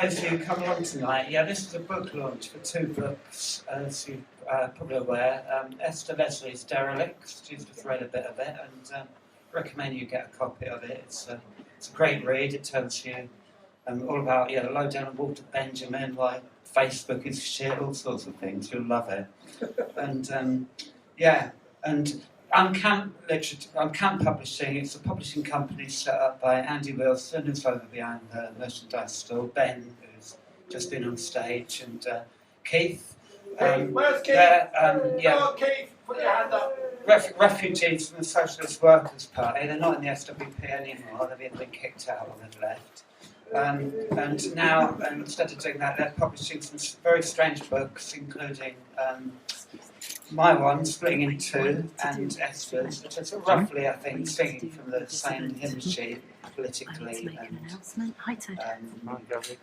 Those of you come along tonight, this is a book launch for two books, as you're probably aware. Esther Leslie's Derelict, she's just read a bit of it, and recommend you get a copy of it. It's a great read. It tells you all about the lowdown on Walter Benjamin, why Facebook is shit, all sorts of things. You'll love it. And and Uncamp Publishing, it's a publishing company set up by Andy Wilson, who's over behind the merchandise store, Ben, who's just been on stage, and Keith. Where's Keith? Keith, put your hand up. Refugees from the Socialist Workers' Party. They're not in the SWP anymore, they've been kicked out or they've left. And now, instead of doing that, they're publishing some very strange books, including my one, Splitting in Two, and Esther's, which is roughly, I think, singing from the same hymn sheet politically and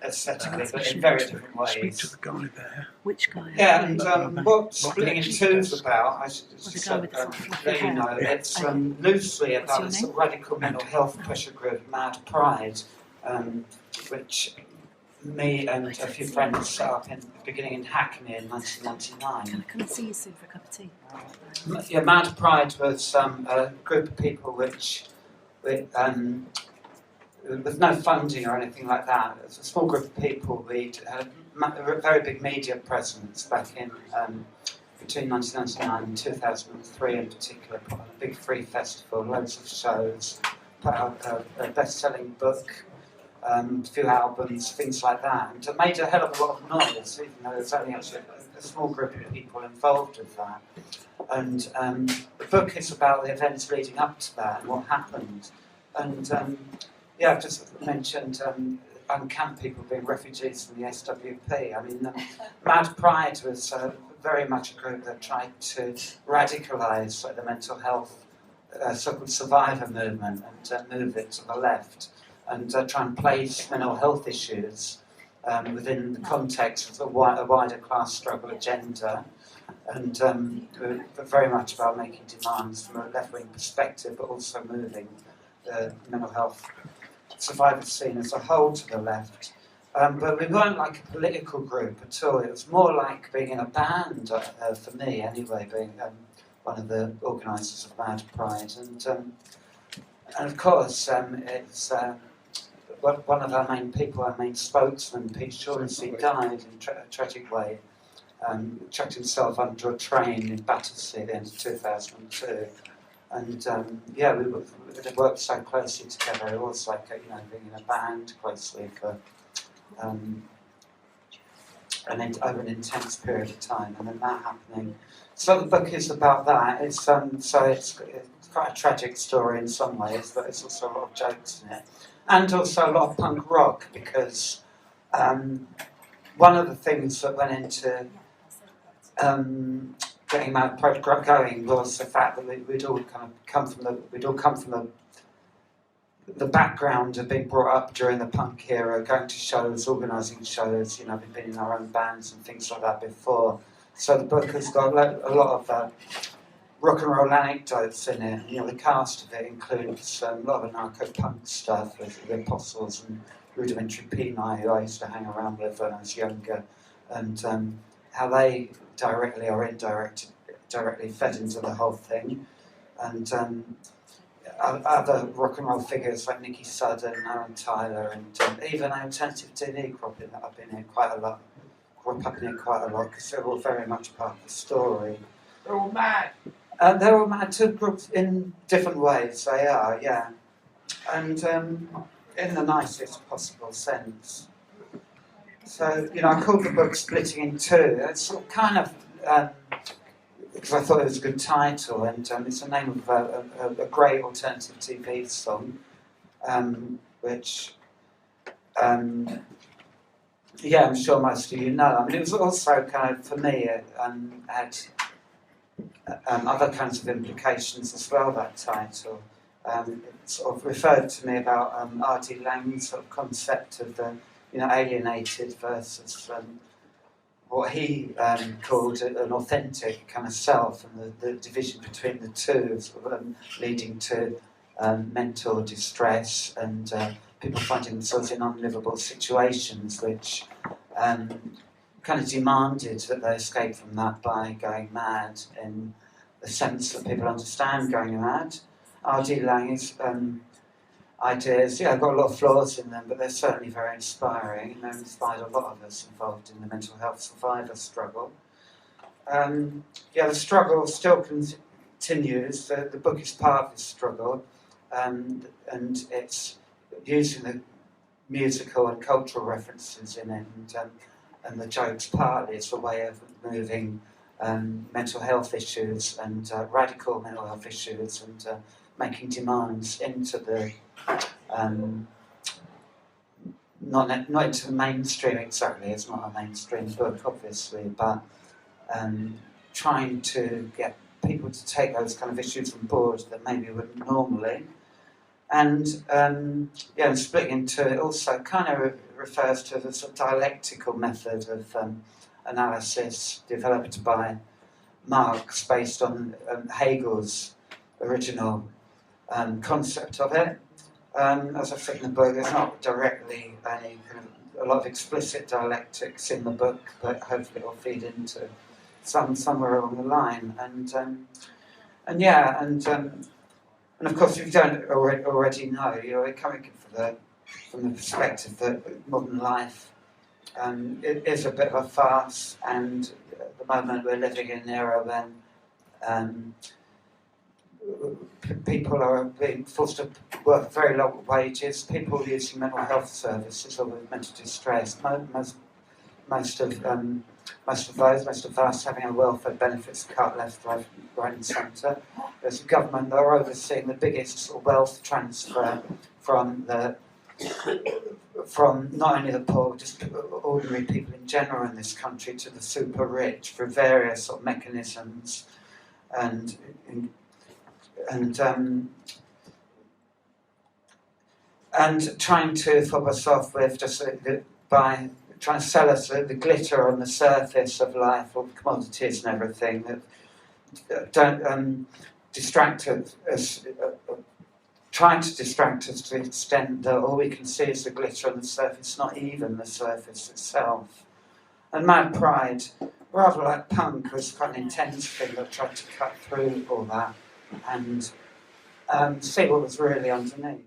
aesthetically, but in very different ways. Speak to the guy there. Which guy? Yeah, and what Splitting in Two is about, I should just let you know, it's loosely about this radical mental health pressure group, Mad Pride, which me and a few friends set up in the beginning in Hackney in 1999. Can I come and see you soon for a cup of tea? Mad Pride was a group of people which, with no funding or anything like that, it was a small group of people. We had a very big media presence back in between 1999 and 2003 in particular. Put on a big free festival, loads of shows, put out a best-selling book. A few albums, things like that, and it made a hell of a lot of noise, even though there's only actually a small group of people involved with that. And the book is about the events leading up to that and what happened. And I've just mentioned Uncamp people being refugees from the SWP. I mean, Mad Pride was very much a group that tried to radicalise the mental health so-called survivor movement and move it to the left. And try and place mental health issues within the context of a wider class struggle agenda, and very much about making demands from a left-wing perspective, but also moving the mental health survivor scene as a whole to the left. But we weren't like a political group at all. It was more like being in a band, for me anyway, being one of the organisers of Mad Pride. And of course, it's... one of our main people, our main spokesman, Pete Shaughnessy, died in a tragic way. Chucked himself under a train in Battersea at the end of 2002. And we worked so closely together. It was like being in a band closely for over an intense period of time, and then that happening. So the book is about that. It's quite a tragic story in some ways, but it's also a lot of jokes in it. And also a lot of punk rock, because one of the things that went into getting Mad Pride going was the fact that we'd all come from the background of being brought up during the punk era, going to shows, organising shows. We've been in our own bands and things like that before. So the book has got a lot of rock and roll anecdotes in it. The cast of it includes a lot of anarcho-punk stuff with the Apostles and Rudimentary Peni, who I used to hang around with when I was younger, and how they directly or indirectly fed into the whole thing. And other rock and roll figures like Nicky Sudden, Aaron Tyler, and even Alternative TV crop up in it quite a lot, because they're all very much part of the story. They're all mad. They're all mad to groups in different ways, they are, yeah. And in the nicest possible sense. So, I called the book Splitting in Two. It's sort of kind of, because I thought it was a good title, and it's the name of a great alternative TV song, which, I'm sure most of you know. I mean, it was also kind of, for me, it had other kinds of implications as well, that title. It sort of referred to me about R.D. Laing's sort of concept of the alienated versus what he called an authentic kind of self, and the division between the two, sort of, leading to mental distress and people finding themselves in unlivable situations, which kind of demanded that they escape from that by going mad, in the sense that people understand going mad. R.D. Laing's ideas, have got a lot of flaws in them, but they're certainly very inspiring, and they've inspired a lot of us involved in the mental health survivor struggle. The struggle still continues. The book is part of this struggle, and it's using the musical and cultural references in it, and the jokes partly as a way of moving mental health issues and radical mental health issues, and making demands into the not into the mainstream exactly. It's not a mainstream book, obviously, but trying to get people to take those kind of issues on board that maybe wouldn't normally. And splitting into it also kind of refers to the sort of dialectical method of analysis developed by Marx based on Hegel's original concept of it. As I've said in the book, there's not directly any a lot of explicit dialectics in the book, but hopefully it will feed into somewhere along the line. And of course, if you don't already know, you're coming from the perspective that modern life it is a bit of a farce, and at the moment we're living in an era when people are being forced to work very low wages. People using mental health services or with mental distress. Most of us having our welfare benefits cut left, right and centre. There's a government that are overseeing the biggest sort of wealth transfer from not only the poor, but just ordinary people in general in this country to the super rich for various sort of mechanisms, and trying to fob us off with just by trying to sell us the glitter on the surface of life, all the commodities and everything that don't distract us, trying to distract us to the extent that all we can see is the glitter on the surface, not even the surface itself. And Mad Pride, rather like punk, was quite an intense thing that tried to cut through all that and see what was really underneath.